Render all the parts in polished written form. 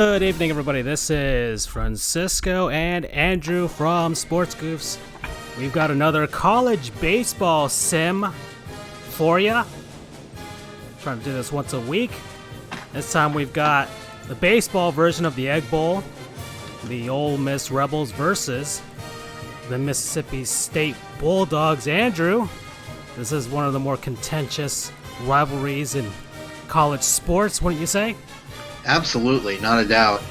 Good evening, everybody. This is Francisco and Andrew from Sports Goofs. We've got another college baseball sim for you. Trying to do this once a week. This time we've got the baseball version of the Egg Bowl, the Ole Miss Rebels versus the Mississippi State Bulldogs. Andrew, this is one of the more contentious rivalries in college sports, wouldn't you say? Absolutely, not a doubt.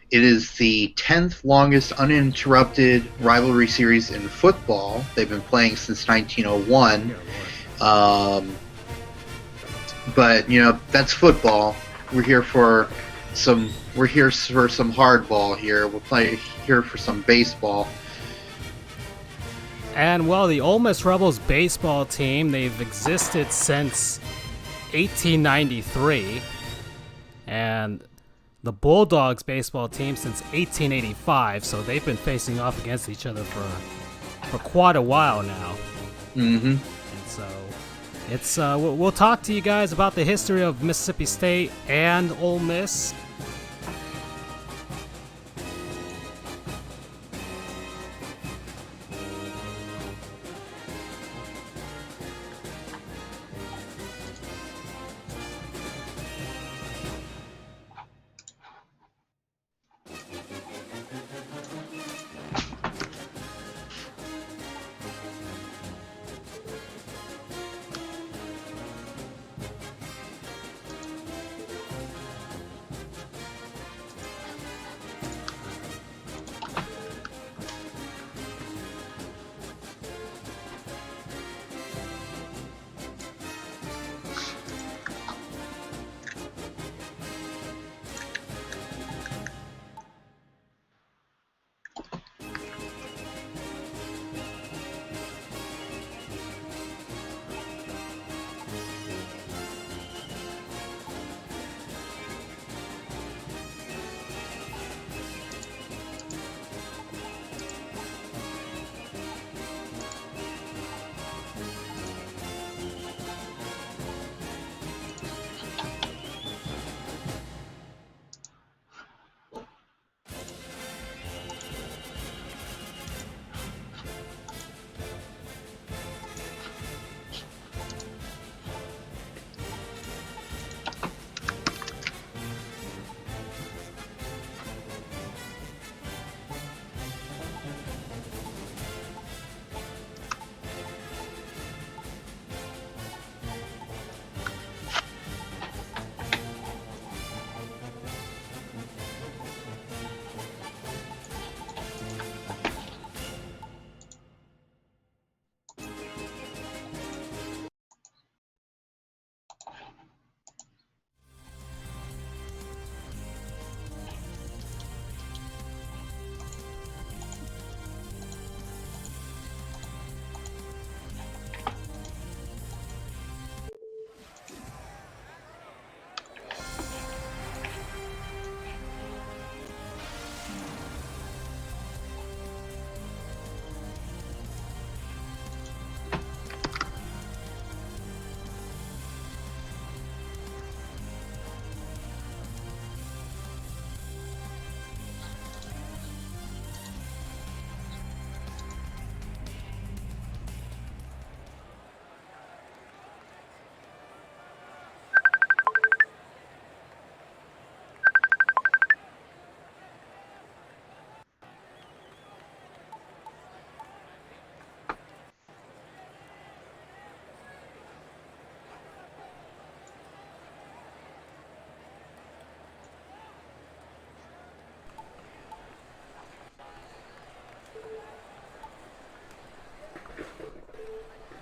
It is the 10th longest uninterrupted rivalry series in football. They've been playing since 1901. But that's football. We're here for some hardball here. We'll play here for some baseball. And well, the Ole Miss Rebels baseball team, they've existed since 1893. And the Bulldogs baseball team since 1885, so they've been facing off against each other for quite a while now. Mm-hmm. And so it's we'll talk to you guys about the history of Mississippi State and Ole Miss.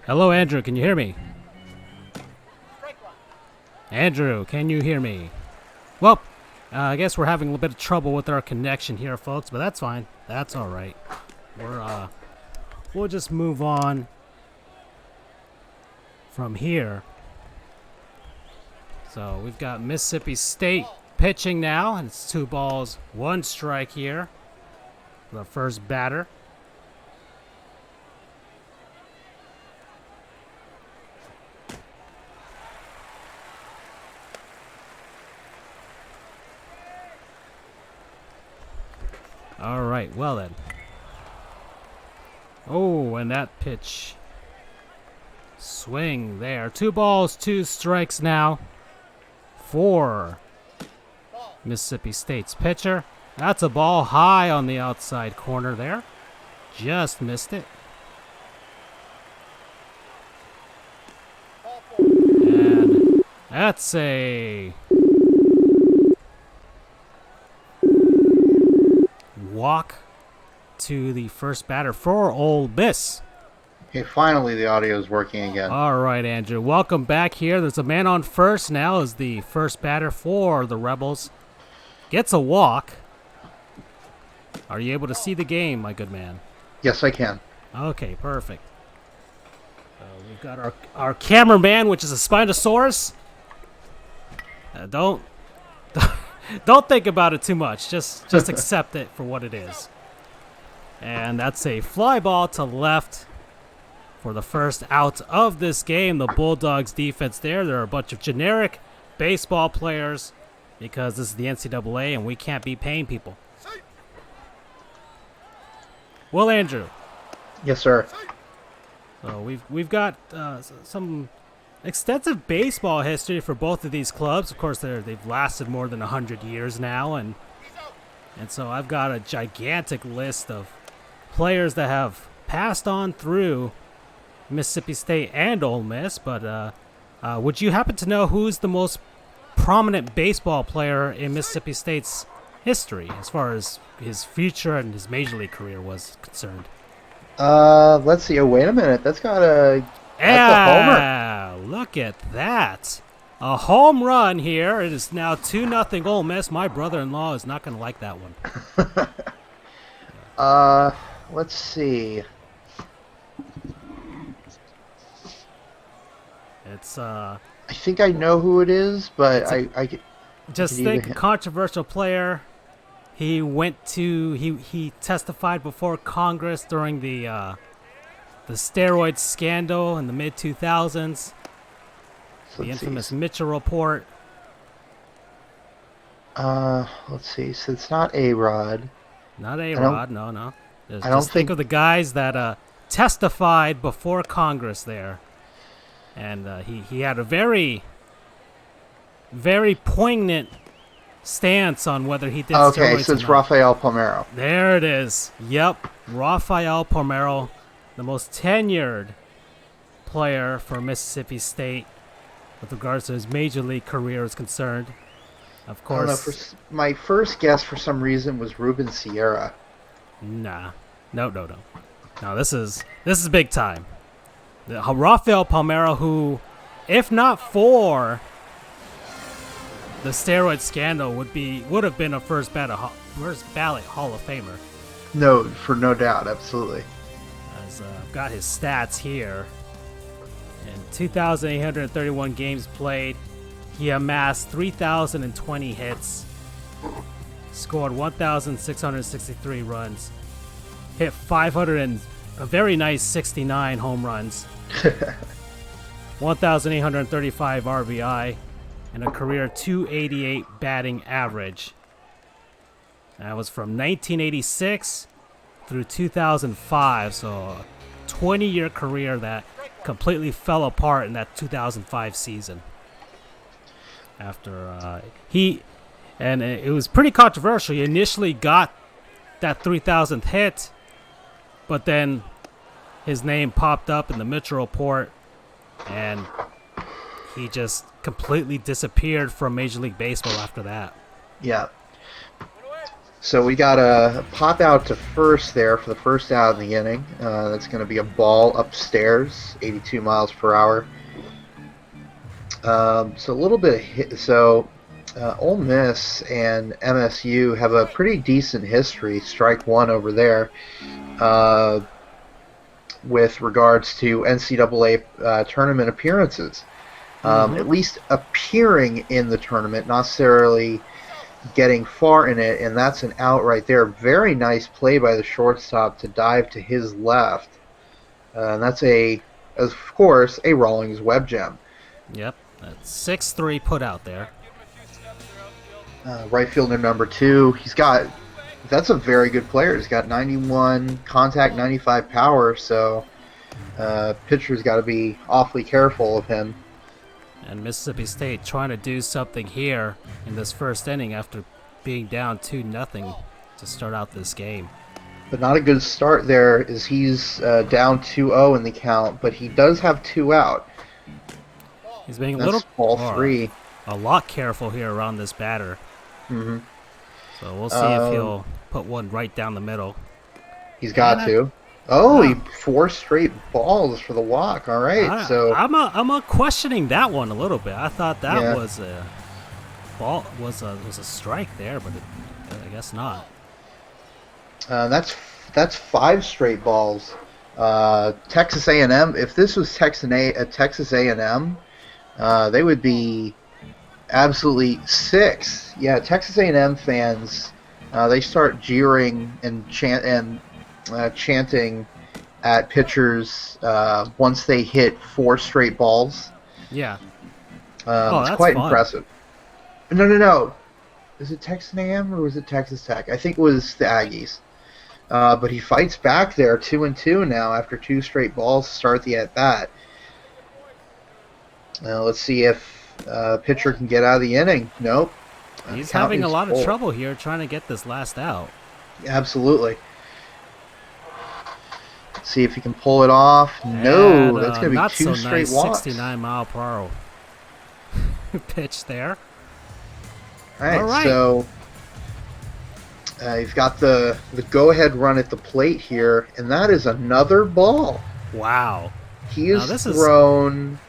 Hello, Andrew. Can you hear me? Andrew, can you hear me? Well, I guess we're having a little bit of trouble with our connection here, folks, but that's fine. That's all right. We'll just move on from here. So we've got Mississippi State pitching now, and it's 2 balls, 1 strike here. The first batter. All right, well then. Oh, and that pitch. Swing there. 2 balls, 2 strikes now for Mississippi State's pitcher. That's a ball high on the outside corner there. Just missed it. And that's a walk to the first batter for Ole Miss. Okay, finally the audio is working again. All right, Andrew. Welcome back here. There's a man on first now as the first batter for the Rebels gets a walk. Are you able to see the game, my good man? Yes, I can. Okay, perfect. We've got our cameraman, which is a Spinosaurus. Don't think about it too much. Just accept it for what it is. And that's a fly ball to left for the first out of this game. The Bulldogs defense there. There are a bunch of generic baseball players because this is the NCAA and we can't be paying people. Well, Andrew. Yes, sir. So we've got some extensive baseball history for both of these clubs. Of course, they've lasted more than 100 years now, and so I've got a gigantic list of players that have passed on through Mississippi State and Ole Miss. But would you happen to know who's the most prominent baseball player in Mississippi State's history, as far as his future and his major league career was concerned? Let's see. Oh, wait a minute. That's a homer. Look at that. A home run here. It is now 2-0 Ole Miss. My brother-in-law is not going to like that one. Let's see. It's I think I know who it is, but I just think a controversial player. He he testified before Congress during the steroid scandal in the mid-2000s. The infamous Mitchell report. Let's see. So it's not A-Rod. Not A-Rod, no. I don't think of the guys that testified before Congress there. And he had a very, very poignant stance on whether he did steroids or not. Okay, so it's Rafael Palmeiro. There it is. Yep, Rafael Palmeiro, the most tenured player for Mississippi State with regards to his major league career is concerned. Of course. My first guess for some reason was Ruben Sierra. Nah. No. No, this is big time. Rafael Palmeiro, who, if not for the steroid scandal, would have been a first ballot Hall of Famer. No doubt, absolutely. As I've got his stats here. In 2,831 games played, he amassed 3,020 hits, scored 1,663 runs, hit 500 and a very nice 69 home runs, 1,835 RBI, and a career 288 batting average. That was from 1986 through 2005, so a 20-year career that completely fell apart in that 2005 season. After and it was pretty controversial. He initially got that 3,000th hit, but then his name popped up in the Mitchell report, and he just completely disappeared from Major League Baseball after that. Yeah. So we got a pop out to first there for the first out in the inning. That's going to be a ball upstairs, 82 miles per hour. So a little bit of hit. So Ole Miss and MSU have a pretty decent history, strike one over there, with regards to NCAA tournament appearances. At least appearing in the tournament, not necessarily getting far in it, and that's an out right there. Very nice play by the shortstop to dive to his left. And that's of course, a Rawlings web gem. Yep, that's 6-3 put out there. Right fielder number 2. He's got that's a very good player. He's got 91 contact, 95 power, so pitcher's got to be awfully careful of him. And Mississippi State trying to do something here in this first inning after being down 2-0 to start out this game. But not a good start there, as he's down 2-0 in the count, but he does have 2 out. He's being That's ball 3. A lot careful here around this batter. Mm-hmm. So we'll see if he'll put one right down the middle. He's got to. Oh, he 4 straight balls for the walk. All right, so I'm questioning that one a little bit. I thought that was a ball, was a strike there, but I guess not. That's 5 straight balls. Texas A&M. If this was Texas A&M, they would be absolutely 6. Yeah, Texas A&M fans, they start jeering and chanting at pitchers once they hit 4 straight balls. Yeah. It's quite impressive. No. Is it Texas A&M or was it Texas Tech? I think it was the Aggies. But he fights back there, 2-2 now after 2 straight balls to start the at-bat. Let's see if pitcher can get out of the inning. Nope. He's having a lot of trouble here trying to get this last out. Absolutely. Let's see if he can pull it off. No, that's going to be 2 straight walks. 69-mile-per-hour pitch there. All right. So you've got the go-ahead run at the plate here, and that is another ball. Wow. He has thrown,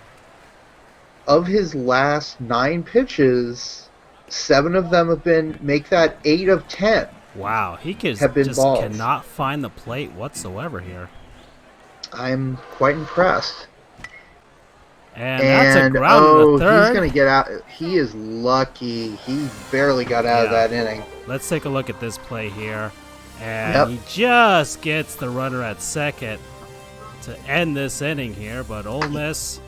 of his last 9 pitches, 7 of them make that 8 of 10. Wow, he just balls. Cannot find the plate whatsoever here. I'm quite impressed. And that's a ground in the third. He's going to get out. He is lucky. He barely got out of that inning. Let's take a look at this play here. And he just gets the runner at second to end this inning here. But Ole Miss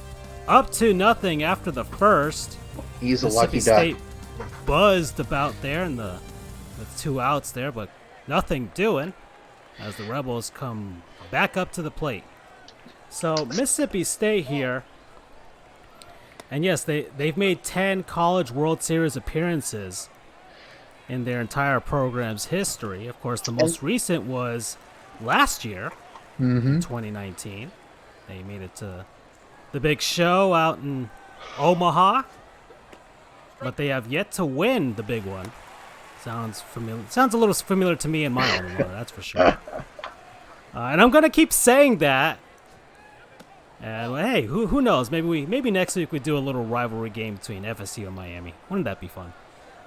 up 2-0 after the first. He's a lucky duck. State buzzed about there in the 2 outs there, but nothing doing as the Rebels come back up to the plate. So Mississippi State here. And yes, they've made 10 College World Series appearances in their entire program's history. Of course, the most recent was last year, 2019. They made it to the big show out in Omaha, but they have yet to win the big one. Sounds familiar. Sounds a little familiar to me and my alma mater, that's for sure. And I'm going to keep saying that. And hey, who knows? Maybe next week we do a little rivalry game between FSU and Miami. Wouldn't that be fun?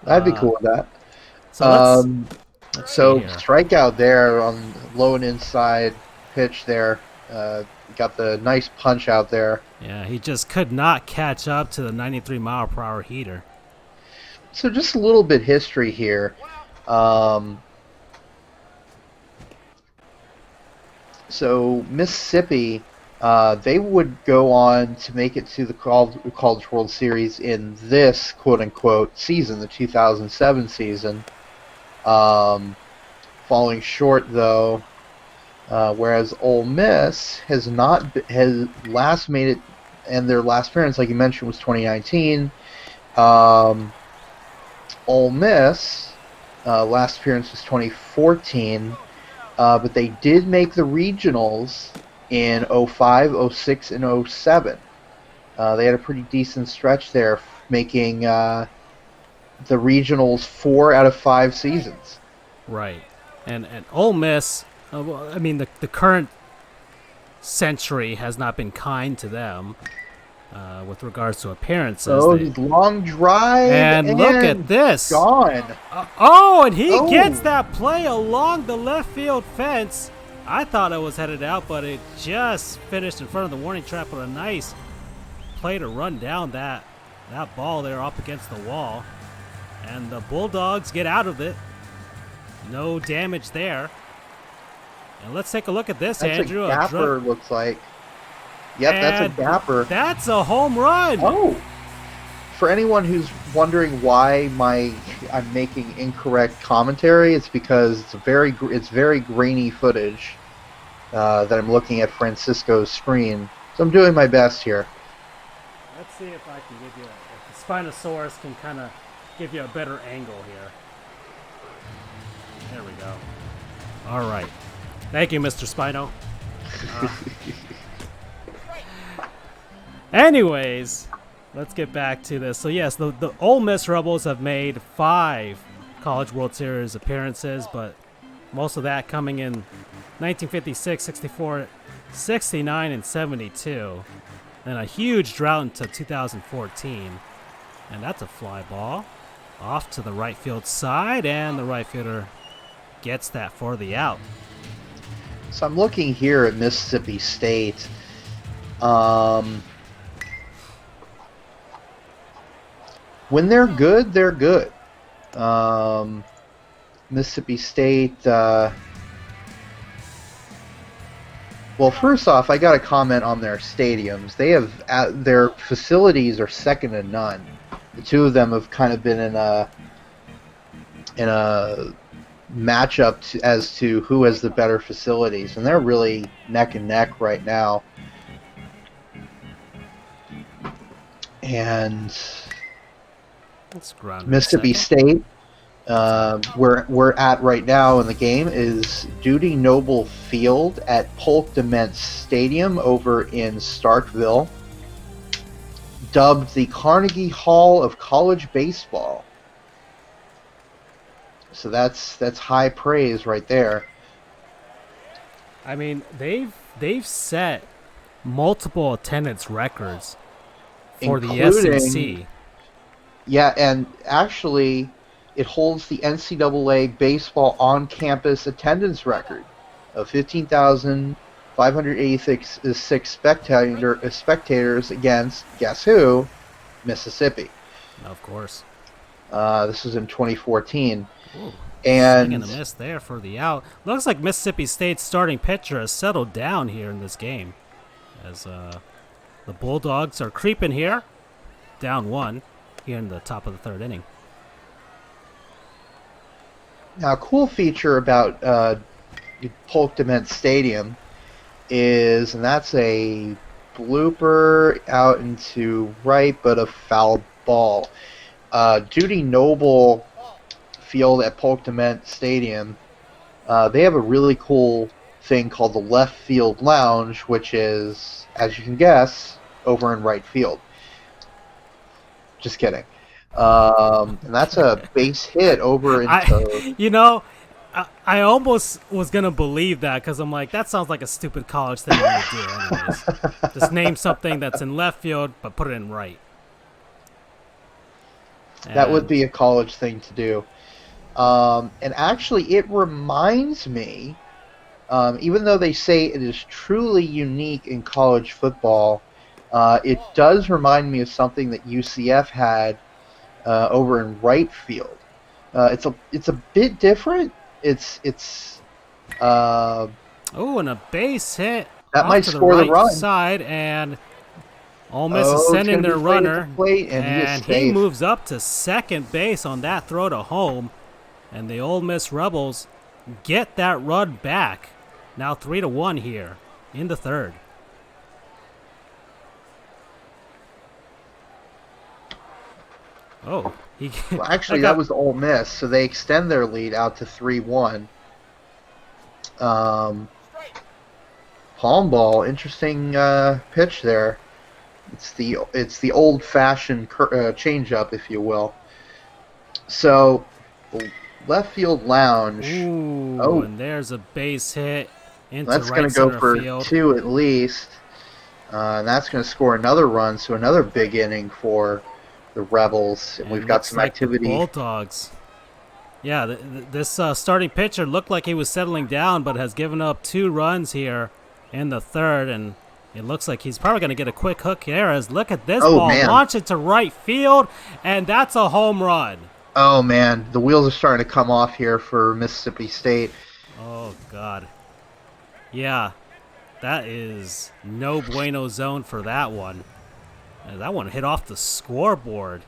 I'd be cool with that. So let's strikeout there on low and inside pitch there. Got the nice punch out there. Yeah, he just could not catch up to the 93-mile-per-hour heater. So just a little bit history here. So Mississippi. They would go on to make it to the College World Series in this quote-unquote season, the 2007 season. Falling short, though, whereas Ole Miss has last made it, and their last appearance, like you mentioned, was 2019. Ole Miss, last appearance was 2014, but they did make the regionals in 05, 06, and 07. They had a pretty decent stretch there, making the regionals 4 out of 5 seasons. Right. And Ole Miss, I mean, the current century has not been kind to them with regards to appearances. Oh, long drive. And look at this. Gone. And he gets that play along the left field fence. I thought it was headed out, but it just finished in front of the warning track with a nice play to run down that ball there up against the wall. And the Bulldogs get out of it. No damage there. And let's take a look at this, Andrew. That's a gapper, looks like. Yep, that's a gapper. That's a home run. Oh. For anyone who's wondering why I'm making incorrect commentary, it's because it's very grainy footage that I'm looking at Francisco's screen. So I'm doing my best here. Let's see if I can give you if the Spinosaurus can kind of give you a better angle here. There we go. All right. Thank you, Mr. Spino. Anyways, let's get back to this. So yes, the Ole Miss Rebels have made 5 College World Series appearances, but most of that coming in 1956, 64, 69, and 72. And a huge drought into 2014. And that's a fly ball off to the right field side, and the right fielder gets that for the out. So I'm looking here at Mississippi State. When they're good, they're good. Mississippi State. Well, first off, I got to comment on their stadiums. They have their facilities are second to none. The two of them have kind of been in a matchup as to who has the better facilities, and they're really neck and neck right now. And Mississippi State, where we're at right now in the game, is Dudy Noble Field at Polk Dements Stadium over in Starkville, dubbed the Carnegie Hall of College Baseball. So that's high praise right there. I mean, they've set multiple attendance records for the SEC. Yeah, and actually, it holds the NCAA baseball on-campus attendance record of 15,586 spectators against, guess who? Mississippi. Of course. This was in 2014. Ooh, and swing and a miss there for the out. Looks like Mississippi State's starting pitcher has settled down here in this game, as the Bulldogs are creeping here, down 1 here in the top of the 3rd inning. Now, a cool feature about Polk Dements Stadium is, and that's a blooper out into right, but a foul ball. Dudy Noble Field at Polk Dements Stadium, they have a really cool thing called the Left Field Lounge, which is, as you can guess, over in right field. Just kidding. And that's a base hit over into... I almost was going to believe that, because I'm like, that sounds like a stupid college thing to do anyways. Just name something that's in left field, but put it in right. That would be a college thing to do. And actually, it reminds me, even though they say it is truly unique in college football, it does remind me of something that UCF had over in right field. It's a bit different. It's and a base hit that might to score the the right run side, and Ole Miss is sending their runner, and he moves up to second base on that throw to home, and the Ole Miss Rebels get that run back. Now 3-1 here in the 3rd. Oh, well, actually, that was Ole Miss, so they extend their lead out to 3-1. Palm ball, interesting pitch there. It's the old-fashioned changeup, if you will. So, left field lounge. Ooh, and there's a base hit into that's right center field. That's going to go for 2 at least. And that's going to score another run, so another big inning for the Rebels. And we've got some activity. The Bulldogs. Yeah, this starting pitcher looked like he was settling down, but has given up 2 runs here in the 3rd, and it looks like he's probably going to get a quick hook here. As look at this ball, launch it to right field, and that's a home run. Oh, man. The wheels are starting to come off here for Mississippi State. Oh, God. Yeah, that is no bueno zone for that one. And that one hit off the scoreboard.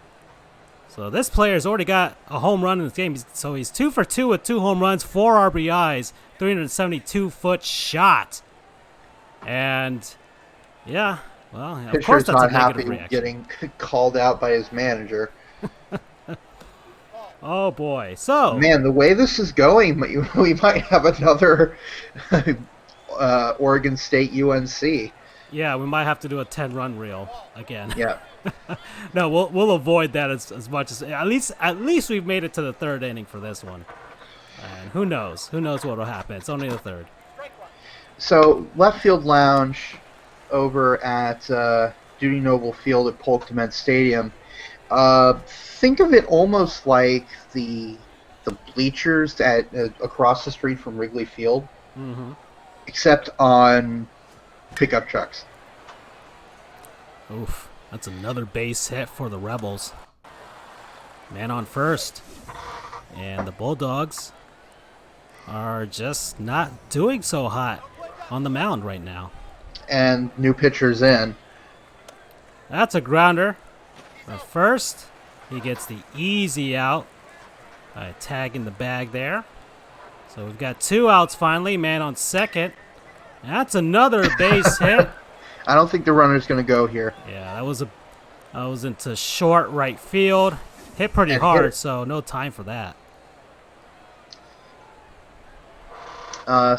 So this player's already got a home run in this game. So he's 2 for 2 with 2 home runs, 4 RBIs, 372-foot shot. And, yeah, well, of course that's a negative reaction. Getting called out by his manager. Oh, boy. So, man, the way this is going, we might have another Oregon State UNC. Yeah, we might have to do a 10-run reel again. Yeah. No, we'll avoid that as much as at least we've made it to the 3rd inning for this one. And who knows? Who knows what will happen? It's only the 3rd. So, Left Field Lounge over at Dudy Noble Field at Polk Dement Stadium. Think of it almost like the bleachers at across the street from Wrigley Field, except on pickup trucks. Oof, that's another base hit for the Rebels. Man on first, and the Bulldogs are just not doing so hot on the mound right now. And new pitchers in. That's a grounder. For first, he gets the easy out by tagging the bag there. So we've got 2 outs finally. Man on second. That's another base hit. I don't think the runner's going to go here. Yeah, that was into short right field. Hit pretty hard, so no time for that.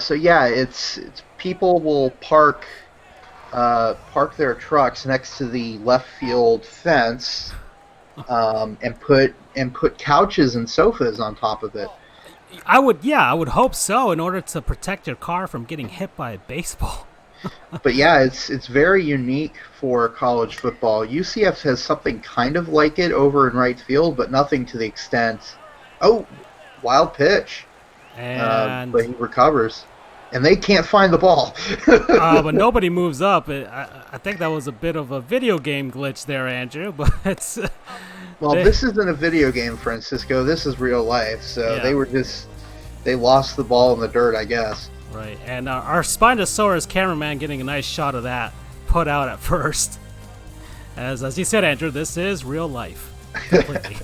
So yeah, it's people will park their trucks next to the left field fence, and put couches and sofas on top of it. I would hope so, in order to protect your car from getting hit by a baseball. But yeah, it's very unique for college football. UCF has something kind of like it over in right field, but nothing to the extent. Oh, wild pitch. But he recovers. And they can't find the ball. But nobody moves up. I think that was a bit of a video game glitch there, Andrew. But it's this isn't a video game, Francisco. This is real life. So yeah. They lost the ball in the dirt, I guess. Right. And our Spinosaurus cameraman getting a nice shot of that put out at first. As you said, Andrew, this is real life. Completely.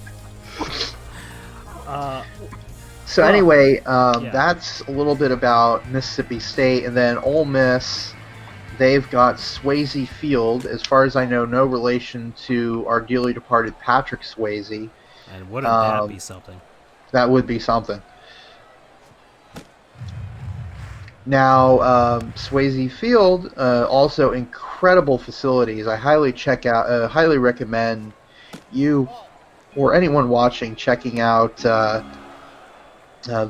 Anyway, that's a little bit about Mississippi State, and then Ole Miss, they've got Swayze Field. As far as I know, no relation to our dearly departed Patrick Swayze. And wouldn't that be something? That would be something. Now, Swayze Field, also incredible facilities. I highly recommend you or anyone watching checking out the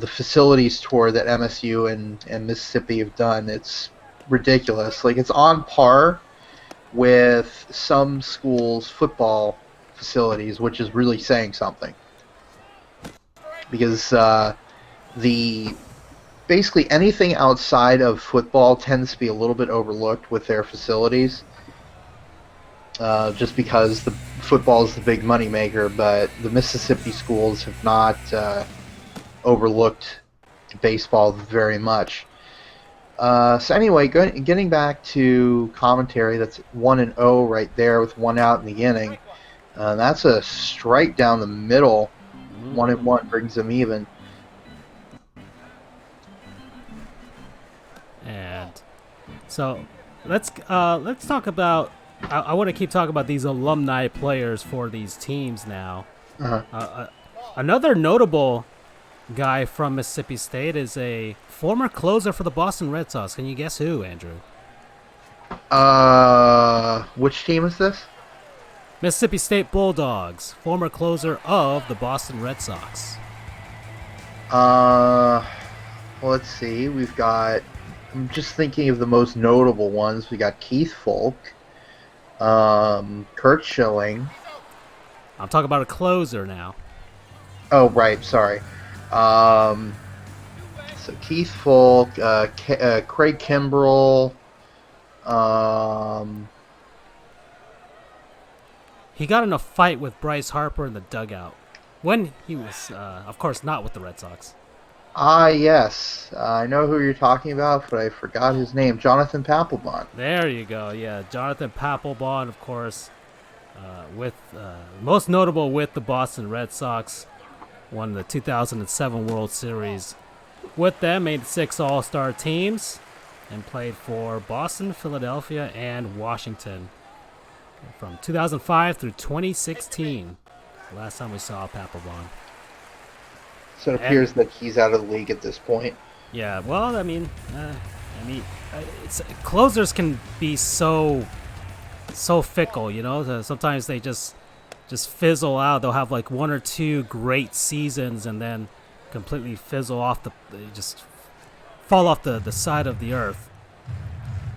facilities tour that MSU and Mississippi have done. It's ridiculous. Like, it's on par with some schools' football facilities, which is really saying something. Because basically anything outside of football tends to be a little bit overlooked with their facilities, just because the football is the big moneymaker, but the Mississippi schools have not overlooked baseball very much. So anyway, getting back to commentary, that's 1-0 right there with 1 out in the inning. That's a strike down the middle. 1-1 brings them even. And so let's talk about. I want to keep talking about these alumni players for these teams now. Another notable guy from Mississippi State is a former closer for the Boston Red Sox. Can you guess who, Andrew? Which team is this? Mississippi State Bulldogs, former closer of the Boston Red Sox. Well, let's see. We've got. I'm just thinking of the most notable ones. We got Keith Folk, Kurt Schilling. I'm talking about a closer now. Oh, right. Sorry. So Keith Folk, Craig Kimbrell. He got in a fight with Bryce Harper in the dugout when he was, of course, not with the Red Sox. Yes. I know who you're talking about, but I forgot his name. Jonathan Papelbon. There you go. Yeah, Jonathan Papelbon, of course. with most notable with the Boston Red Sox. Won the 2007 World Series with them, made 6 All-Star teams, and played for Boston, Philadelphia, and Washington from 2005 through 2016. The last time we saw Papelbon. So it appears that he's out of the league at this point. Yeah, well, closers can be so fickle, you know. Sometimes they just fizzle out. They'll have like 1 or 2 great seasons and then completely fizzle off. They just fall off the side of the earth.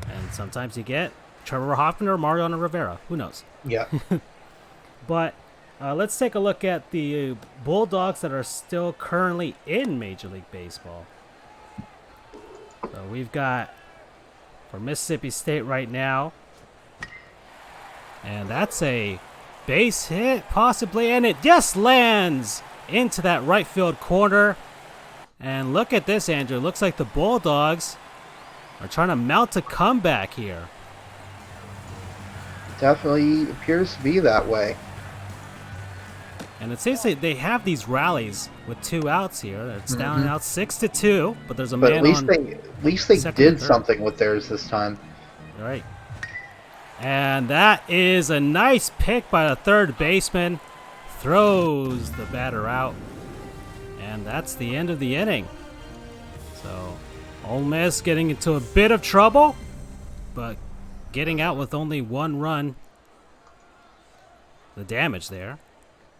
And sometimes you get Trevor Hoffman or Mariano Rivera. Who knows? Yeah. But let's take a look at the Bulldogs that are still currently in Major League Baseball. So we've got for Mississippi State right now. And that's a base hit, possibly, and it just lands into that right field corner. And look at this, Andrew. Looks like the Bulldogs are trying to mount a comeback here. Definitely appears to be that way. And it seems they have these rallies with 2 outs here. It's down and out 6-2, but there's a man on. At least they did something with theirs this time. Right. And that is a nice pick by the third baseman. Throws the batter out. And that's the end of the inning. So, Ole Miss getting into a bit of trouble, but getting out with only 1 run. The damage there.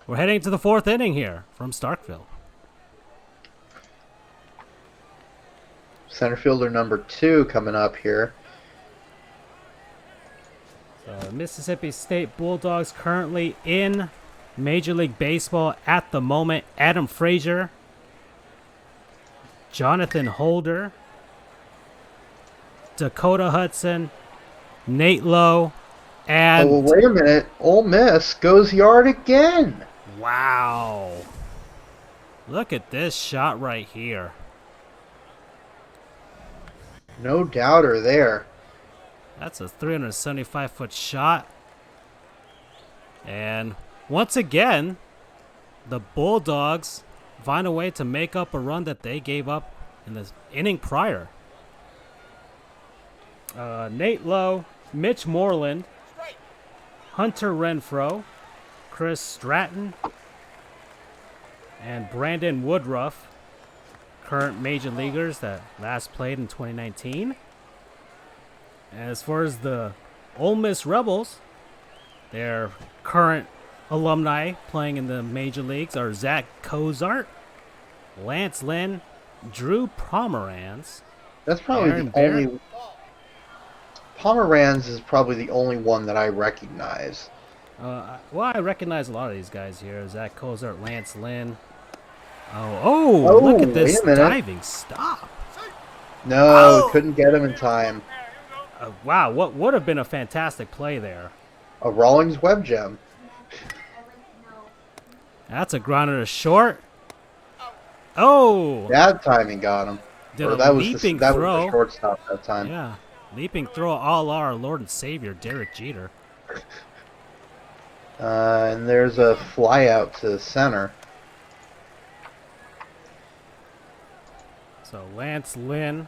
We're heading to the 4th inning here from Starkville. Center fielder number 2 coming up here. Mississippi State Bulldogs currently in Major League Baseball at the moment. Adam Frazier, Jonathan Holder, Dakota Hudson, Nate Lowe, and... Oh, well, wait a minute. Ole Miss goes yard again. Wow. Look at this shot right here. No doubter there. That's a 375-foot shot. And once again, the Bulldogs find a way to make up a run that they gave up in the inning prior. Nate Lowe, Mitch Moreland, Hunter Renfro, Chris Stratton, and Brandon Woodruff, current major leaguers that last played in 2019. As far as the Ole Miss Rebels, their current alumni playing in the major leagues are Zach Cozart, Lance Lynn, Drew Pomeranz. That's probably Aaron the Barrett. only... Pomeranz is probably the only one that I recognize. Well, I recognize a lot of these guys here. Zach Cozart, Lance Lynn. Oh, look at this diving stop. No, couldn't get him in time. Wow, what would have been a fantastic play there. A Rawlings web gem. That's a grounder to short. Oh! That timing got him. That was the shortstop that time. Yeah. Leaping throw all our Lord and Savior, Derek Jeter. And there's a fly out to center. So Lance Lynn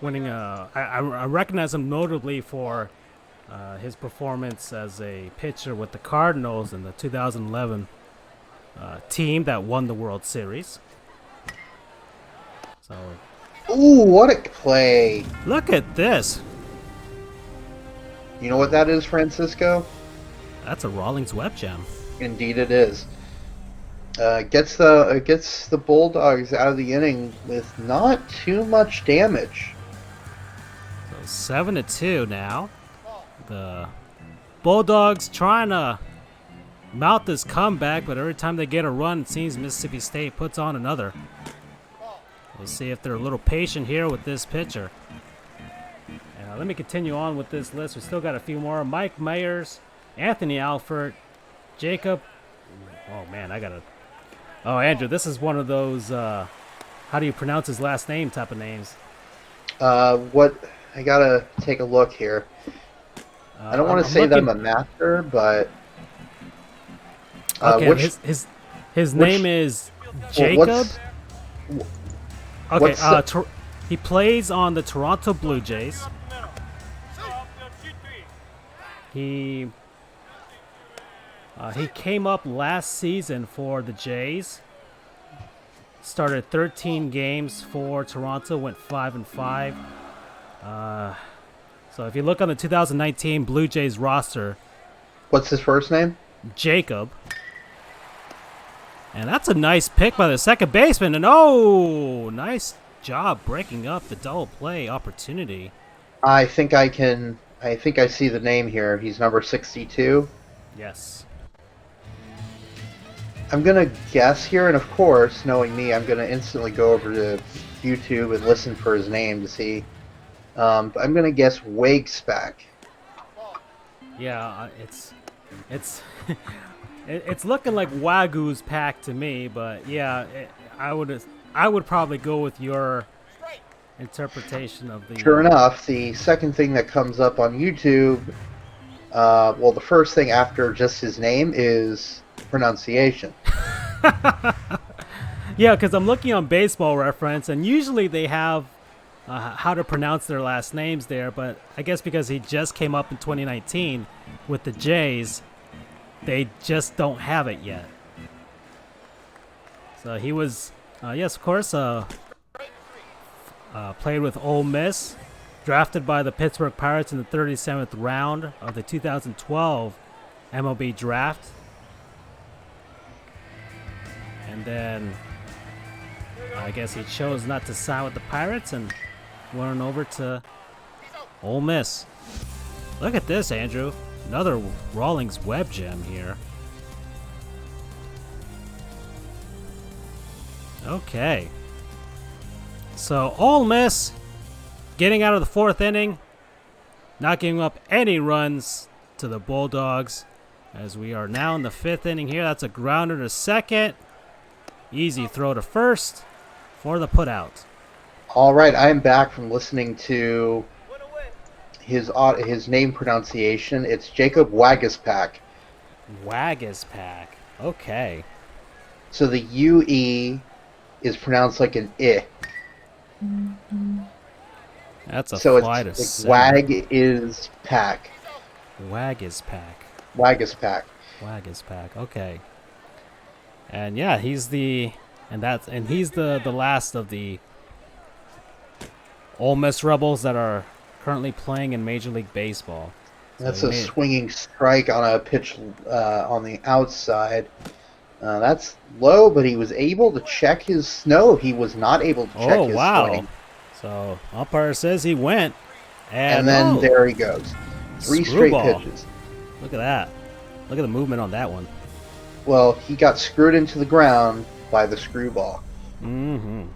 winning I recognize him notably for his performance as a pitcher with the Cardinals in the 2011 team that won the World Series. So, ooh, what a play! Look at this. You know what that is, Francisco? That's a Rawlings web gem. Indeed, it is. Gets the Bulldogs out of the inning with not too much damage. So 7-2 now. The Bulldogs trying to mount this comeback, but every time they get a run, it seems Mississippi State puts on another. We'll see if they're a little patient here with this pitcher. Let me continue on with this list. We still got a few more. Mike Myers, Anthony Alford, Jacob. Oh, man, I got to. Oh, Andrew, this is one of those, how do you pronounce his last name type of names. I got to take a look here. I don't want to I'm say that I'm looking. a master, but Okay, which his name which is well, Jacob. Okay, what's he plays on the Toronto Blue Jays. He he came up last season for the Jays. Started 13 games for Toronto, went 5-5. So if you look on the 2019 Blue Jays roster, what's his first name? Jacob. And that's a nice pick by the second baseman. And oh, nice job breaking up the double play opportunity. I think I can. I think I see the name here. He's number 62. Yes. I'm gonna guess here, and of course, knowing me, I'm gonna instantly go over to YouTube and listen for his name to see. But I'm gonna guess Wagspec. Yeah, it's it's looking like Wagoo's pack to me, but yeah, I would probably go with your interpretation of the. Sure enough, the second thing that comes up on YouTube, well, the first thing after just his name is pronunciation. Yeah, because I'm looking on Baseball Reference, and usually they have how to pronounce their last names there, but I guess because he just came up in 2019 with the Jays, they just don't have it yet. So he was, yes, of course, played with Ole Miss, drafted by the Pittsburgh Pirates in the 37th round of the 2012 MLB draft. And then I guess he chose not to sign with the Pirates and went on over to Ole Miss. Look at this, Andrew. Another Rawlings web gem here. Okay. So Ole Miss getting out of the fourth inning, not giving up any runs to the Bulldogs, as we are now in the fifth inning here. That's a grounder to second. Easy throw to first for the putout. All right, I am back from listening to his name pronunciation. It's Jacob Wagaspak. Wagaspak. Okay. So the UE is pronounced like an I. That's a So fly to it's center. Wag is pack. Wagaspak. Wagaspak. Wagaspak. Okay. And yeah, he's the last of the Ole Miss Rebels that are currently playing in Major League Baseball. So That's a swinging strike on a pitch on the outside. That's low, but he was able to check his. No, he was not able to check his swing. So umpire says he went, and then there he goes. Three screwball. Straight pitches. Look at that. Look at the movement on that one. Well, he got screwed into the ground by the screwball. Mm-hmm.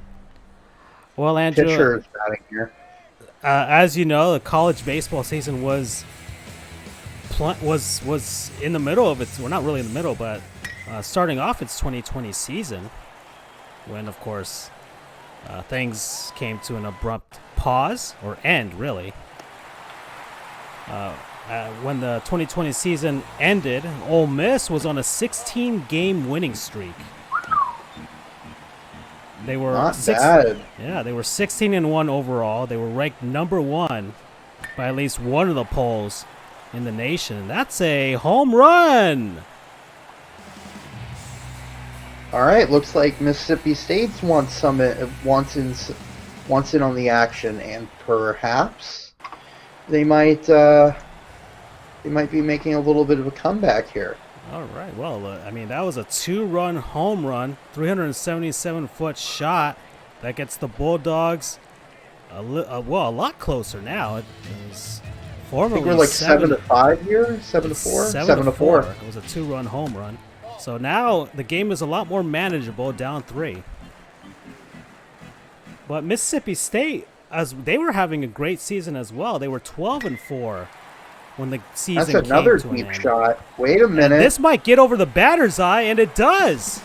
Well, Andrew, pitcher is batting here. As you know, the college baseball season was in the middle of its. Well, not really in the middle, but starting off its 2020 season, when of course things came to an abrupt pause or end, really. When the 2020 season ended, Ole Miss was on a 16-game winning streak. They were not bad. Yeah, they were 16-1 overall. They were ranked number 1 by at least one of the polls in the nation. That's a home run. All right, looks like Mississippi State wants in on the action, and perhaps they might be making a little bit of a comeback here. All right. Well, I mean, that was a 2-run home run, 377-foot shot that gets the Bulldogs a lot closer now. It was formerly I think we're like 7-5 here, 7-4, 7-4. It was a 2-run home run. So now the game is a lot more manageable, down 3. But Mississippi State, as they were having a great season as well. They were 12-4 when the season That's another came to deep an end. shot. Wait a minute. And this might get over the batter's eye, and it does.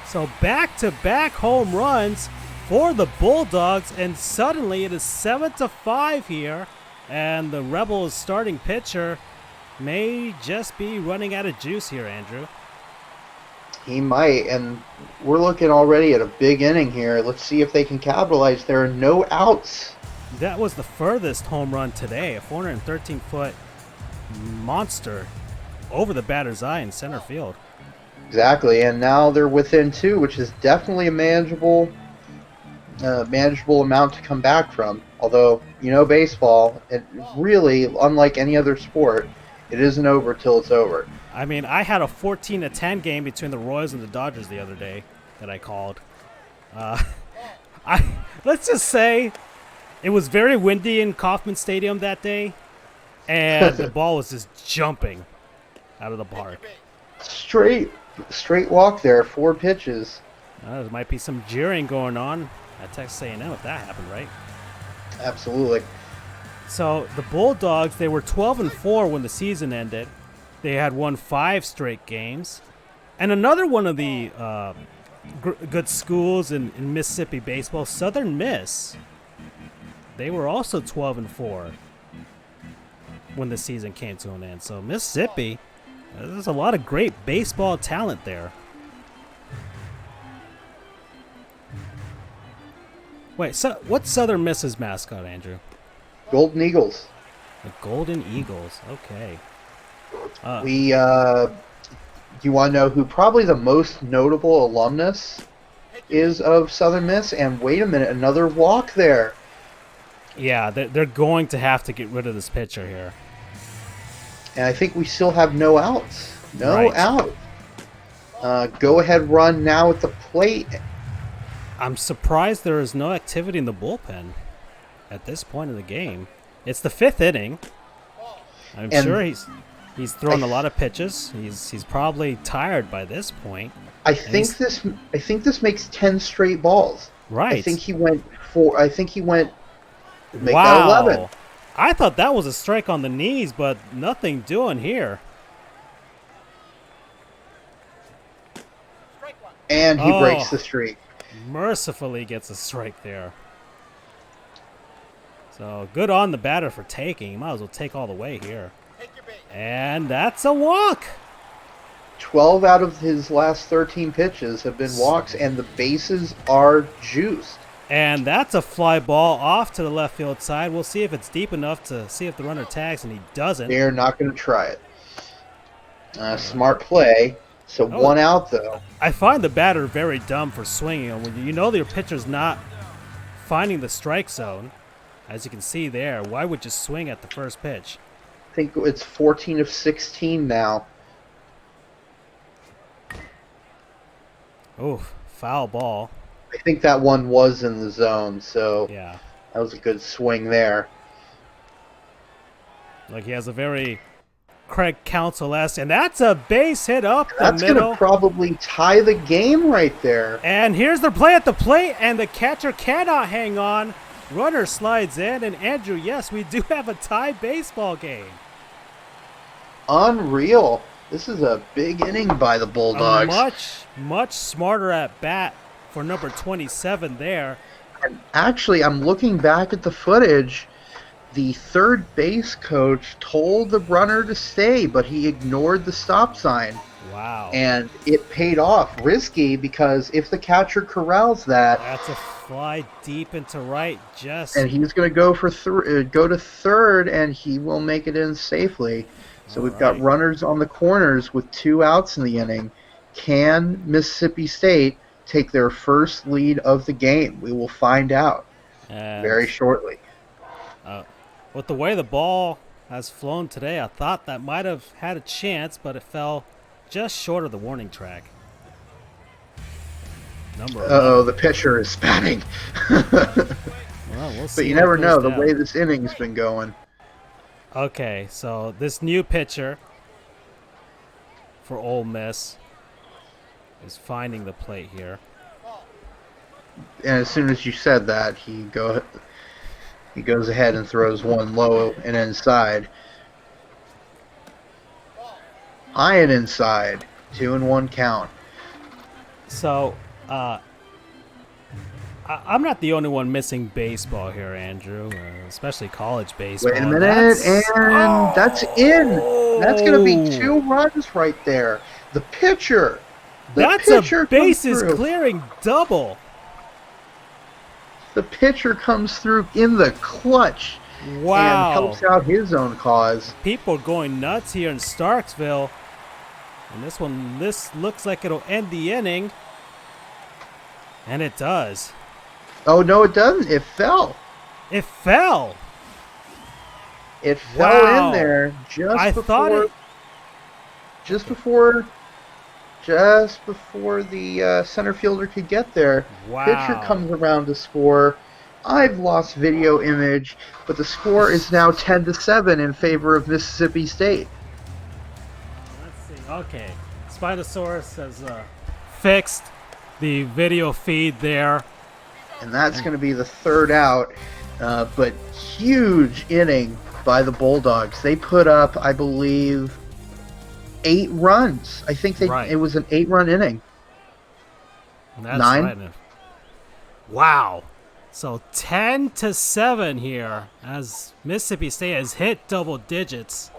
So back-to-back home runs for the Bulldogs, and suddenly it is 7-5 here And the Rebels starting pitcher may just be running out of juice here, Andrew. He might, and we're looking already at a big inning here. Let's see if they can capitalize. There are no outs. That was the furthest home run today, a 413-foot monster over the batter's eye in center field. Exactly, and now they're within 2, which is definitely a manageable amount to come back from. Although, baseball, it really, unlike any other sport, it isn't over till it's over. I mean, I had a 14-10 game between the Royals and the Dodgers the other day that I called. Let's just say it was very windy in Kauffman Stadium that day, and the ball was just jumping out of the park. Straight walk there, 4 pitches. There might be some jeering going on at Texas A&M if that happened, right? Absolutely. So the Bulldogs, they were 12-4 when the season ended. They had won 5 straight games. And another one of the good schools in Mississippi baseball, Southern Miss, they were also 12-4 when the season came to an end. So Mississippi, there's a lot of great baseball talent there. Wait, so what's Southern Miss's mascot, Andrew? Golden Eagles. The Golden Eagles. Okay. You want to know who probably the most notable alumnus is of Southern Miss? And wait a minute, another walk there. Yeah, they're going to have to get rid of this pitcher here. And I think we still have no outs. No Right. out. Go ahead run now at the plate. I'm surprised there is no activity in the bullpen at this point in the game. It's the 5th inning. I'm sure he's thrown a lot of pitches. He's probably tired by this point. I think this makes 10 straight balls. Right. I think he went make wow. that 11. I thought that was a strike on the knees, but nothing doing here. And he breaks the streak. Mercifully gets a strike there. So good on the batter for taking. He might as well take all the way here. And that's a walk. 12 out of his last 13 pitches have been walks, and the bases are juiced. And that's a fly ball off to the left field side. We'll see if it's deep enough to see if the runner tags, and he doesn't. They're not going to try it. Smart play. So 1 out, though. I find the batter very dumb for swinging. When you know your pitcher's not finding the strike zone, as you can see there, why would you swing at the first pitch? I think it's 14 of 16 now. Oh, foul ball. I think that one was in the zone, so yeah, that was a good swing there. Like he has a very Craig Counsell-esque, and that's a base hit up the That's middle. going to probably tie the game right there. And here's their play at the plate, and the catcher cannot hang on. Runner slides in, and Andrew, yes, we do have a tie baseball game. Unreal. This is a big inning by the Bulldogs. Much smarter at bat for number 27 there. And actually, I'm looking back at the footage. The third base coach told the runner to stay, but he ignored the stop sign. Wow. And it paid off. Risky, because if the catcher corrals that, that's a fly deep into right, and he's going to go for go to third, and he will make it in safely. So we've got runners on the corners with 2 outs in the inning. Can Mississippi State take their first lead of the game? We will find out very shortly. With the way the ball has flown today, I thought that might have had a chance, but it fell just short of the warning track. The pitcher is batting. We'll see. But you never know the way this inning's been going. Okay, so this new pitcher for Ole Miss is finding the plate here. And as soon as you said that, he goes ahead and throws one low and inside. High and inside. 2-1 count. So, I'm not the only one missing baseball here, Andrew, especially college Wait a baseball. minute, and that's in. That's going to be Oh, 2 runs right there. The pitcher, the that's a pitcher comes bases through. clearing double. The pitcher comes through in the clutch and Wow. helps out his own cause. People going nuts here in Starksville. And this looks like it'll end the inning. And it does. Oh, no, it doesn't. It fell. It fell. It fell Wow. in there just before the center fielder could get there. Wow. Pitcher comes around to score. I've lost video image, but the score is now 10-7 in favor of Mississippi State. Let's see. Okay. Spinosaurus has fixed the video feed there. And that's going to be the third out. But huge inning by the Bulldogs. They put up, I believe, 8 runs. I think it was an 8-run inning. That's 9. Right. Wow. So 10-7 here as Mississippi State has hit double digits.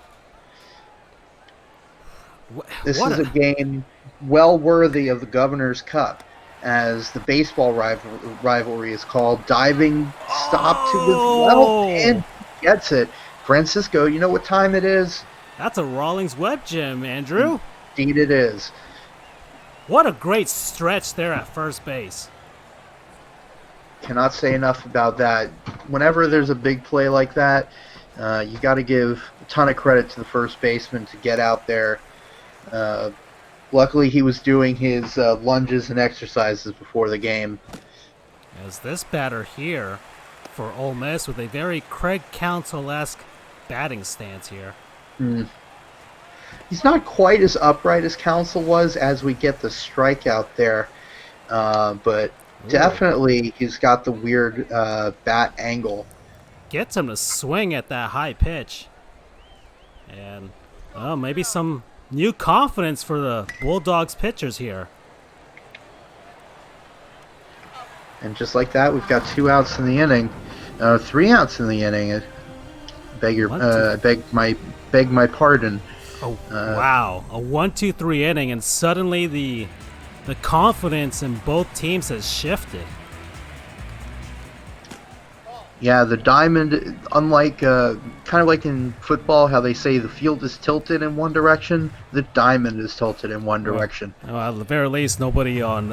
This is a game well worthy of the Governor's Cup, as the baseball rivalry is called. Diving stop to his left and gets it. Francisco, you know what time it is? That's a Rawlings Web gym, Andrew. Indeed it is. What a great stretch there at first base. Cannot say enough about that. Whenever there's a big play like that, you got to give a ton of credit to the first baseman to get out there. Luckily, he was doing his lunges and exercises before the game. As this batter here for Ole Miss with a very Craig Counsell-esque batting stance here. He's not quite as upright as Counsell was as we get the strikeout there, but definitely he's got the weird bat angle. Gets him to swing at that high pitch. And maybe some new confidence for the Bulldogs pitchers here. And just like that, we've got 2 outs in the inning. 3 outs in the inning. Beg my pardon. Oh, wow. A 1-2-3 inning, and suddenly the confidence in both teams has shifted. Yeah, the diamond, unlike kind of like in football, how they say the field is tilted in one direction, the diamond is tilted in one direction. Well, at the very least, nobody on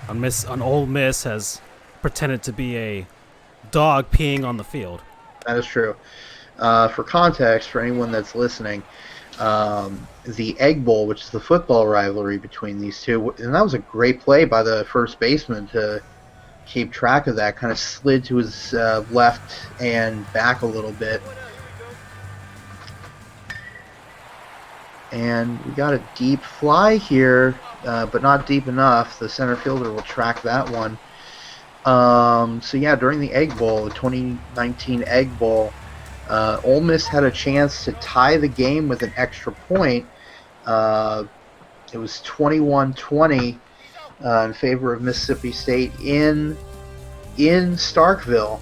Ole Miss has pretended to be a dog peeing on the field. That is true. For context, for anyone that's listening, the Egg Bowl, which is the football rivalry between these two, and that was a great play by the first baseman to keep track of that, kind of slid to his left and back a little bit. And we got a deep fly here, but not deep enough. The center fielder will track that one. So yeah, during the Egg Bowl, the 2019 Egg Bowl, Ole Miss had a chance to tie the game with an extra point. It was 21-20 in favor of Mississippi State in Starkville.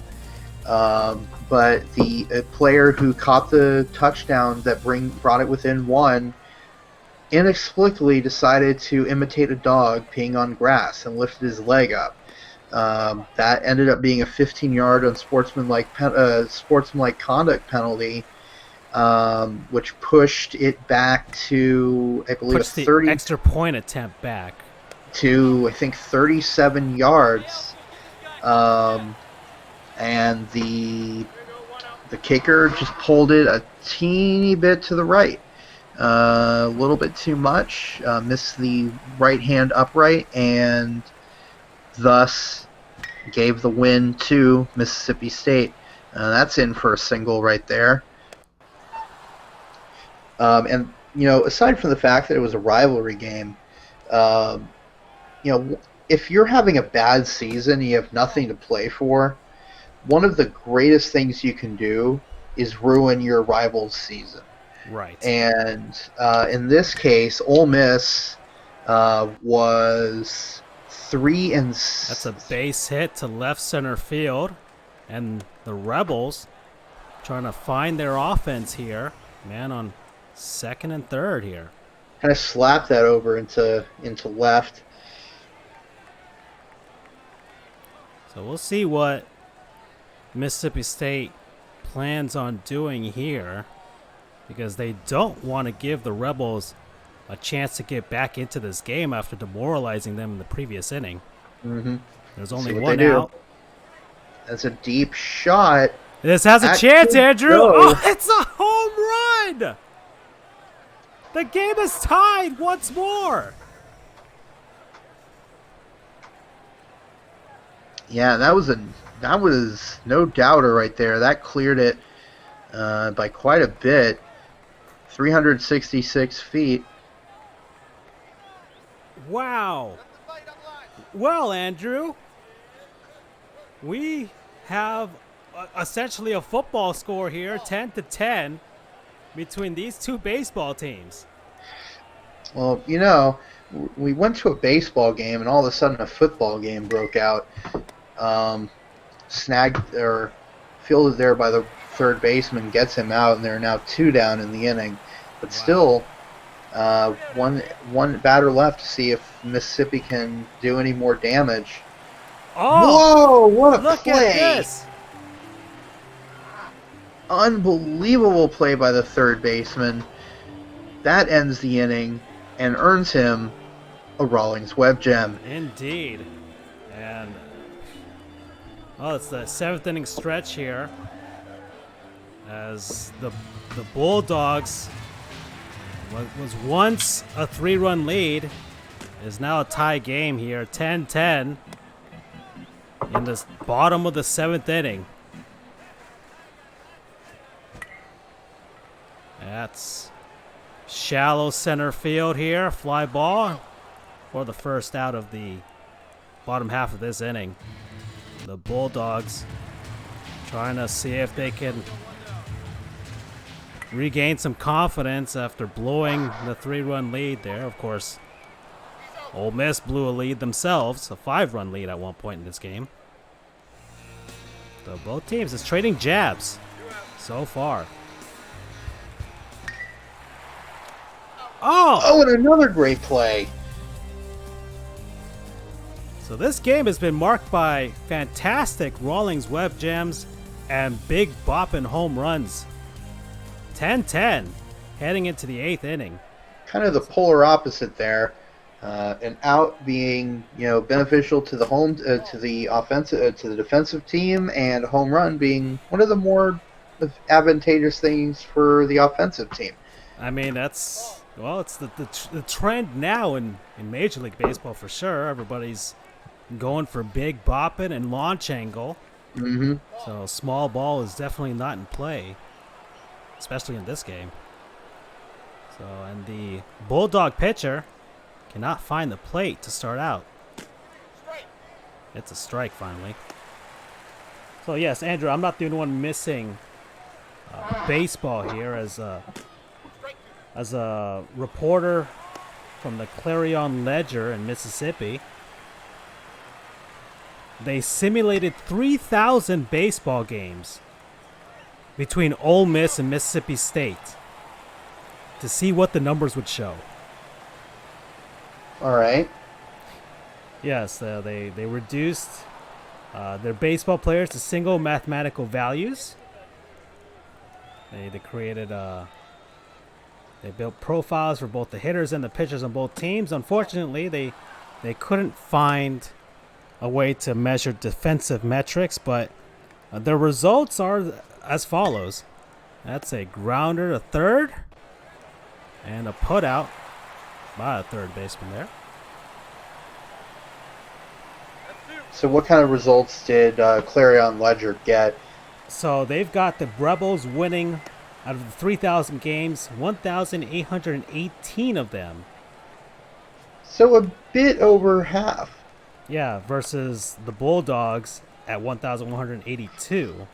But the player who caught the touchdown that brought it within 1 inexplicably decided to imitate a dog peeing on grass and lifted his leg up. That ended up being a 15-yard unsportsmanlike conduct penalty, which pushed it back to, I believe, Puts the extra point attempt back to, I think, 37 yards. And the kicker just pulled it a teeny bit to the right. A little bit too much. Missed the right hand upright, and thus gave the win to Mississippi State. That's in for a single right there. And, aside from the fact that it was a rivalry game, if you're having a bad season and you have nothing to play for, one of the greatest things you can do is ruin your rival's season. right. And in this case, Ole Miss was That's a base hit to left center field. And the Rebels trying to find their offense here. Man on second and third here. Kind of slapped that over into left. So we'll see what Mississippi State plans on doing here, because they don't want to give the Rebels a chance to get back into this game after demoralizing them in the previous inning. Mm-hmm. There's only one out. That's a deep shot. This has a chance, Andrew. Oh, it's a home run. The game is tied once more. Yeah, that was no doubter right there. That cleared it by quite a bit. 366 feet. Wow. Well, Andrew, we have essentially a football score here, 10-10, between these two baseball teams. Well, we went to a baseball game, and all of a sudden a football game broke out. Snagged or fielded there by the third baseman, gets him out, and there are now 2 down in the inning. But still, one batter left to see if Mississippi can do any more damage. Oh! Whoa! What a look play! Look at this! Unbelievable play by the third baseman. That ends the inning and earns him a Rawlings Web gem. Indeed. And it's the 7th inning stretch here, as the Bulldogs was once a 3-run lead is now a tie game here, 10-10 in the bottom of the 7th inning. That's shallow center field here, fly ball for the first out of the bottom half of this inning. The Bulldogs trying to see if they can regain some confidence after blowing the 3-run lead there. Of course, Ole Miss blew a lead themselves, a 5-run lead at one point in this game. So both teams is trading jabs so far. Oh, and another great play. So this game has been marked by fantastic Rawlings Web jams and big bopping home runs. 10-10 heading into the 8th inning. Kind of the polar opposite there. An out being, beneficial to the offensive, to the defensive team, and a home run being one of the more advantageous things for the offensive team. I mean, it's the trend now in Major League Baseball for sure. Everybody's going for big bopping and launch angle. Mm-hmm. So small ball is definitely not in play, especially in this game. So, and the Bulldog pitcher cannot find the plate to start out. It's a strike finally. So yes, Andrew, I'm not the only one missing baseball here as a reporter from the Clarion Ledger in Mississippi. They simulated 3,000 baseball games between Ole Miss and Mississippi State to see what the numbers would show. All right. Yes, they reduced their baseball players to single mathematical values. They created they built profiles for both the hitters and the pitchers on both teams. Unfortunately, they couldn't find a way to measure defensive metrics, but the results are as follows. That's a grounder to third and a putout by a third baseman there. So what kind of results did Clarion Ledger get? So they've got the Rebels winning out of the 3,000 games, 1,818 of them. So a bit over half. Yeah, versus the Bulldogs at 1,182.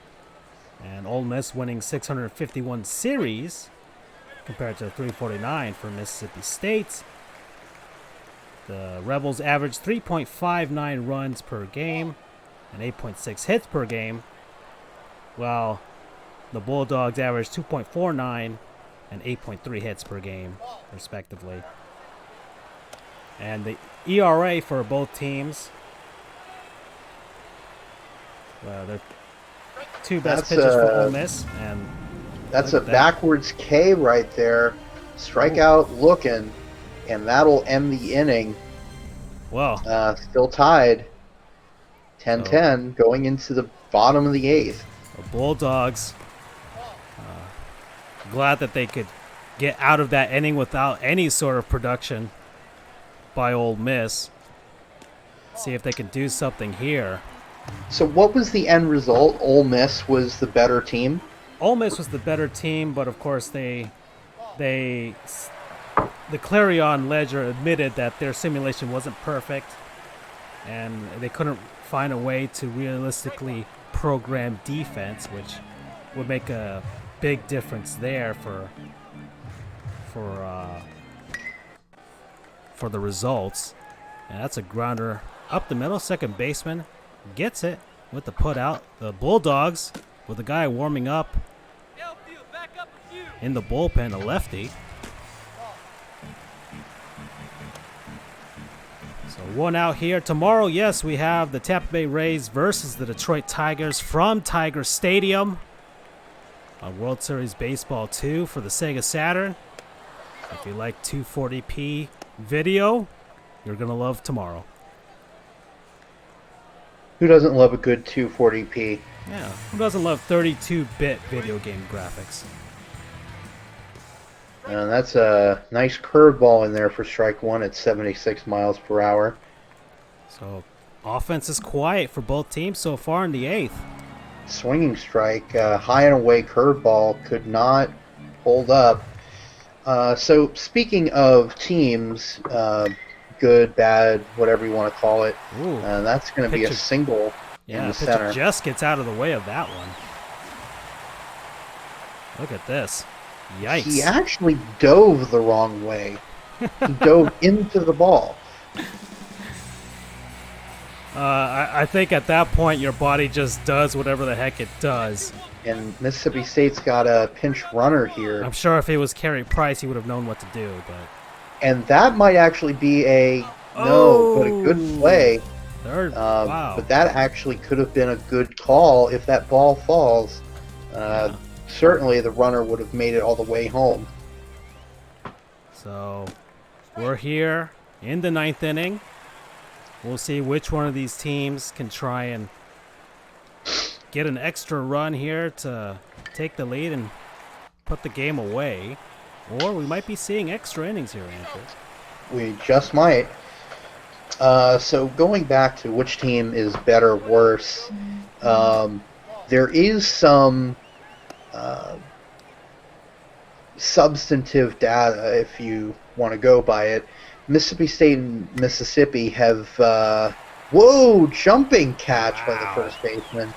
And Ole Miss winning 651 series compared to 349 for Mississippi State. The Rebels average 3.59 runs per game and 8.6 hits per game, while the Bulldogs average 2.49 and 8.3 hits per game, respectively. And the ERA for both teams, well, they're two best pitchers for Ole Miss, and that's a backwards K right there. Strikeout looking, and that'll end the inning. Well, still tied, 10-10, going into the bottom of the 8th. The Bulldogs, glad that they could get out of that inning without any sort of production by Ole Miss. See if they can do something here. So what was the end result? Ole Miss was the better team? Ole Miss was the better team, but of course the Clarion Ledger admitted that their simulation wasn't perfect, and they couldn't find a way to realistically program defense, which would make a big difference there for the results. And that's a grounder up the middle. Second baseman gets it with the put out. The Bulldogs with the guy warming up in the bullpen, a lefty. So one out here. Tomorrow, yes, we have the Tampa Bay Rays versus the Detroit Tigers from Tiger Stadium on World Series Baseball 2 for the Sega Saturn. If you like 240p video, you're going to love tomorrow. Who doesn't love a good 240p? Yeah, who doesn't love 32-bit video game graphics? And that's a nice curveball in there for strike one at 76 miles per hour. So, offense is quiet for both teams so far in the 8th. Swinging strike, high and away curveball, could not hold up. So, speaking of teams, good, bad, whatever you want to call it, that's going to be a single in the center. Yeah, just gets out of the way of that one. Look at this. Yikes. He actually dove the wrong way. He dove into the ball. I think at that point your body just does whatever the heck it does. And Mississippi State's got a pinch runner here. I'm sure if it was Carey Price, he would have known what to do. And that might actually be but a good play. Third, wow. But that actually could have been a good call if that ball falls. Certainly the runner would have made it all the way home. So we're here in the 9th inning. We'll see which one of these teams can try and get an extra run here to take the lead and put the game away. Or we might be seeing extra innings here, Andrew. We just might. So going back to which team is better or worse, there is some substantive data, if you want to go by it. Mississippi State and Mississippi have jumping catch by the first baseman.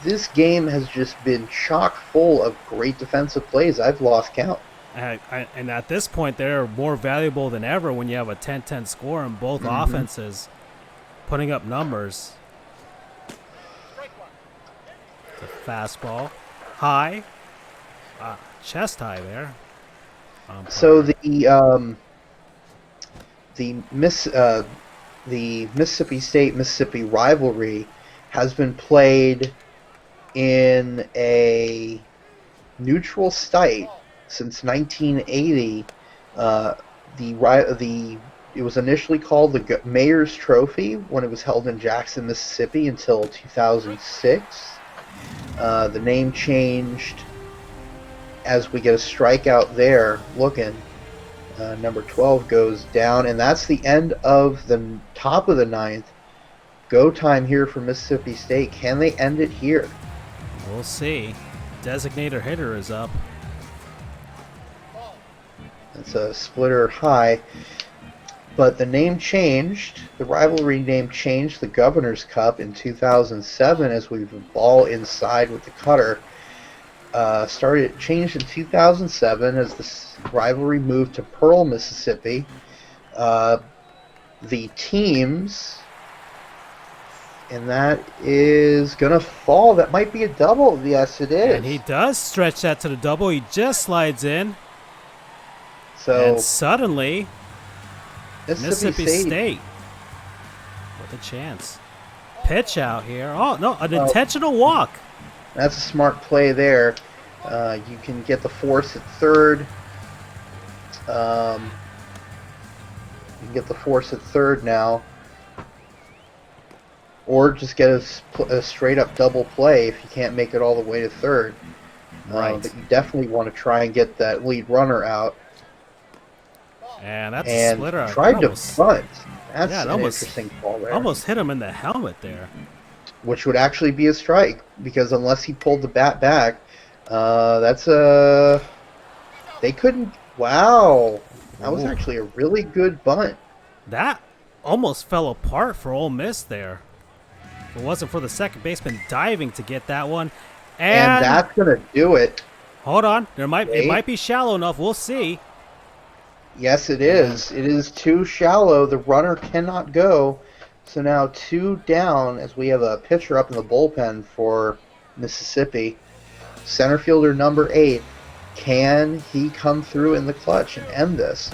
This game has just been chock full of great defensive plays. I've lost count. And at this point, they're more valuable than ever when you have a 10-10 score and both offenses putting up numbers. It's a fastball. High. Chest high there. So the Mississippi State-Mississippi rivalry has been played in a neutral site since 1980. It was initially called the Mayor's Trophy when it was held in Jackson, Mississippi until 2006. The name changed as we get a strikeout there looking. Number 12 goes down, and that's the end of the top of the 9th. Go time here for Mississippi State. Can they end it here? We'll see. Designator hitter is up. It's a splitter high. But the name changed. The rivalry name changed. The Governor's Cup in 2007 as we ball inside with the cutter. Changed in 2007 as the rivalry moved to Pearl, Mississippi. the teams. And that is going to fall. That might be a double. Yes, it is. And he does stretch that to the double. He just slides in. So and suddenly, Mississippi State with a chance. Pitch out here. Oh, no, an intentional walk. That's a smart play there. You can get the force at third. You can get the force at third now. Or just get a straight-up double play if you can't make it all the way to third. Right. But you definitely want to try and get that lead runner out. And that's a splitter. Tried to bunt. That's an interesting call there. Almost hit him in the helmet there. Which would actually be a strike, because unless he pulled the bat back, that's a... They couldn't... Wow. That was actually a really good bunt. That almost fell apart for Ole Miss there. If it wasn't for the second baseman diving to get that one. And that's going to do it. Hold on. It might be shallow enough. We'll see. Yes, it is. It is too shallow. The runner cannot go. So now 2 down as we have a pitcher up in the bullpen for Mississippi. Center fielder number 8. Can he come through in the clutch and end this?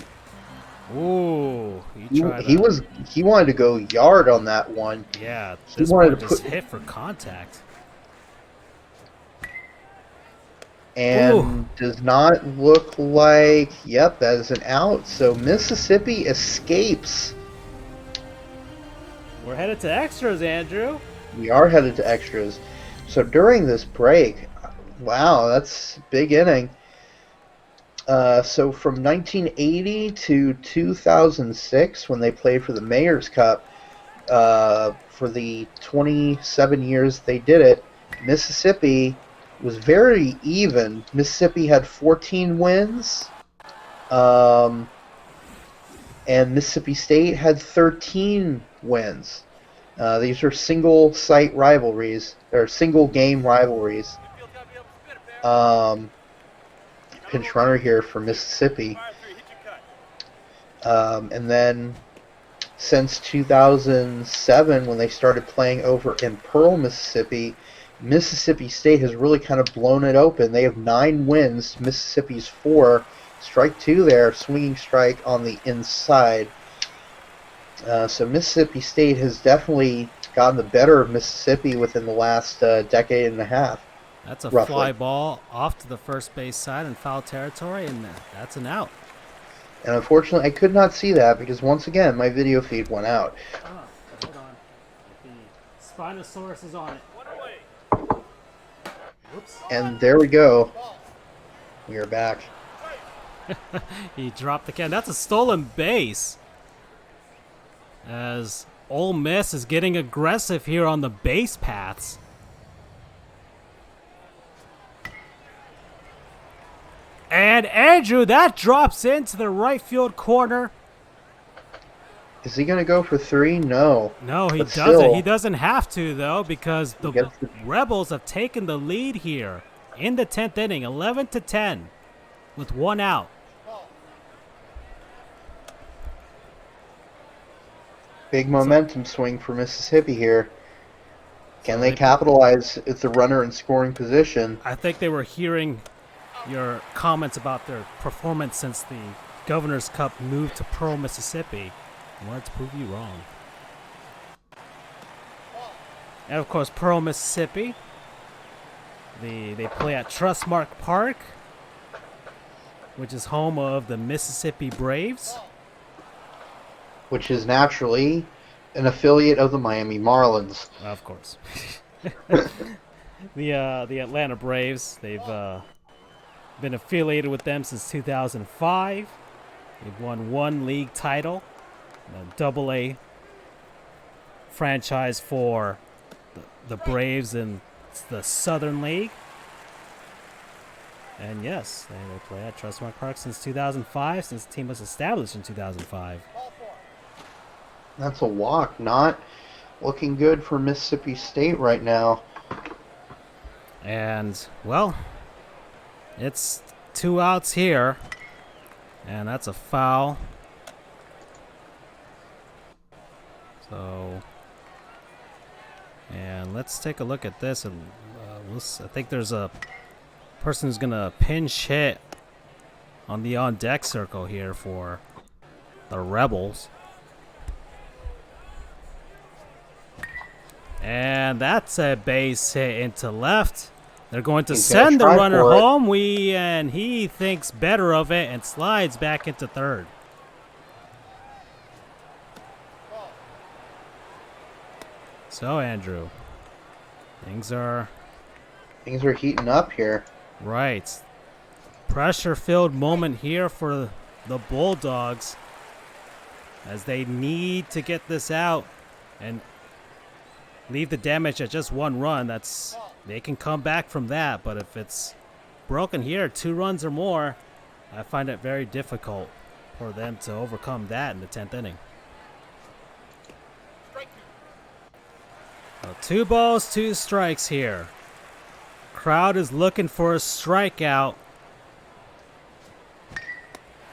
Ooh, he wanted to go yard on that one. Yeah, he wanted to just hit for contact. And does not look like, yep, that is an out. So Mississippi escapes. We're headed to extras, Andrew. We are headed to extras. So during this break, wow, that's a big inning. So from 1980 to 2006, when they played for the Mayor's Cup, for the 27 years they did it, Mississippi was very even. Mississippi had 14 wins, and Mississippi State had 13 wins. These are single-site rivalries, or single-game rivalries. Pinch runner here for Mississippi. And then since 2007, when they started playing over in Pearl, Mississippi, Mississippi State has really kind of blown it open. They have 9 wins, Mississippi's 4. Strike 2 there, swinging strike on the inside. So Mississippi State has definitely gotten the better of Mississippi within the last decade and a half. That's a roughly. Fly ball off to the first base side in foul territory, and that's an out. And unfortunately, I could not see that because, once again, my video feed went out. Oh, hold on. The Spinosaurus is on it. Oops. And there we go. We are back. He dropped the can. That's a stolen base. As Ole Miss is getting aggressive here on the base paths. And Andrew, that drops into the right field corner. Is he going to go for 3? No. No, he doesn't. Still, He doesn't have to, though, because the Rebels have taken the lead here in the 10th inning, 11-10, with 1 out. Big momentum swing for Mississippi here. Can they capitalize if the runner in scoring position? I think they were hearing your comments about their performance since the Governor's Cup moved to Pearl, Mississippi. I wanted to prove you wrong. And of course, Pearl, Mississippi. They play at Trustmark Park, which is home of the Mississippi Braves, which is naturally an affiliate of the Miami Marlins. Of course. The Atlanta Braves, they've been affiliated with them since 2005. They've won 1 league title, a AA franchise for the Braves in the Southern League. And yes, they play at Trustmark Park since 2005, since the team was established in 2005. That's a walk. Not looking good for Mississippi State right now. And, well, it's 2 outs here. And that's a foul. So, and let's take a look at this. And I think there's a person who's gonna pinch hit on the on deck circle here for the Rebels. And that's a base hit into left. They're going to send the runner home. And he thinks better of it and slides back into third. So, Andrew, things are heating up here. Right. Pressure-filled moment here for the Bulldogs as they need to get this out and leave the damage at just one run. They can come back from that, but if it's broken here, 2 runs or more, I find it very difficult for them to overcome that in the 10th inning. 2 balls, 2 strikes here. Crowd is looking for a strikeout.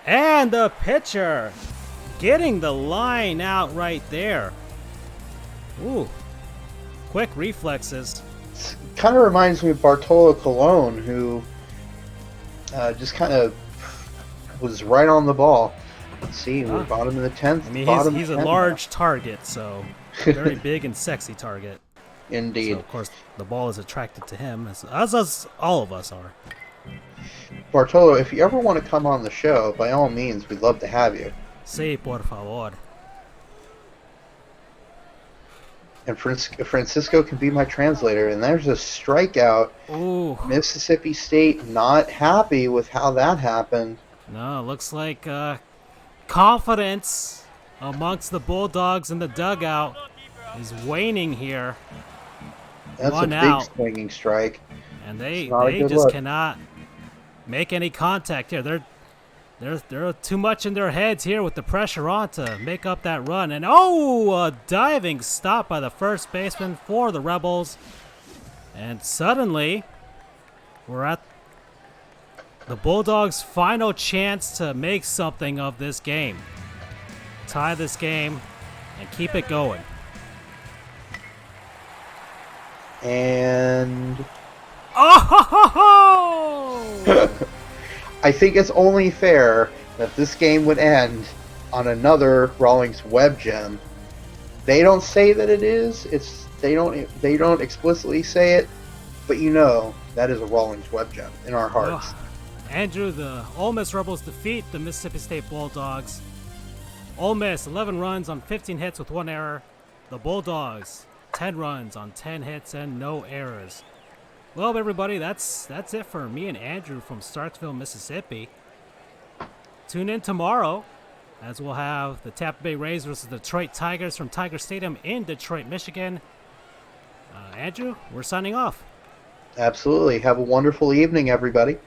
And the pitcher getting the line out right there. Ooh, quick reflexes. Kind of reminds me of Bartolo Colon, who just kind of was right on the ball. Let's see, we're bottom of the 10th. I mean, he's a large target, so very big and sexy target. Indeed. So, of course, the ball is attracted to him, as all of us are. Bartolo, if you ever want to come on the show, by all means, we'd love to have you. Sí, por favor. And Francisco can be my translator. And there's a strikeout. Ooh. Mississippi State not happy with how that happened. No, it looks like confidence amongst the Bulldogs in the dugout is waning here. That's One a out. big swinging strike. And they just just cannot make any contact here. They're too much in their heads here with the pressure on to make up that run. And a diving stop by the first baseman for the Rebels. And suddenly, we're at the Bulldogs' final chance to make something of this game. Tie this game and keep it going. And oh! I think it's only fair that this game would end on another Rawlings web gem. They don't say that it is. They don't explicitly say it, but you know that is a Rawlings web gem in our hearts. Andrew, the Ole Miss Rebels defeat the Mississippi State Bulldogs. Ole Miss 11 runs on 15 hits with 1 error. The Bulldogs 10 runs on 10 hits and no errors. Well, everybody, that's it for me and Andrew from Starksville, Mississippi. Tune in tomorrow as we'll have the Tampa Bay Rays versus the Detroit Tigers from Tiger Stadium in Detroit, Michigan. Andrew, we're signing off. Absolutely. Have a wonderful evening, everybody.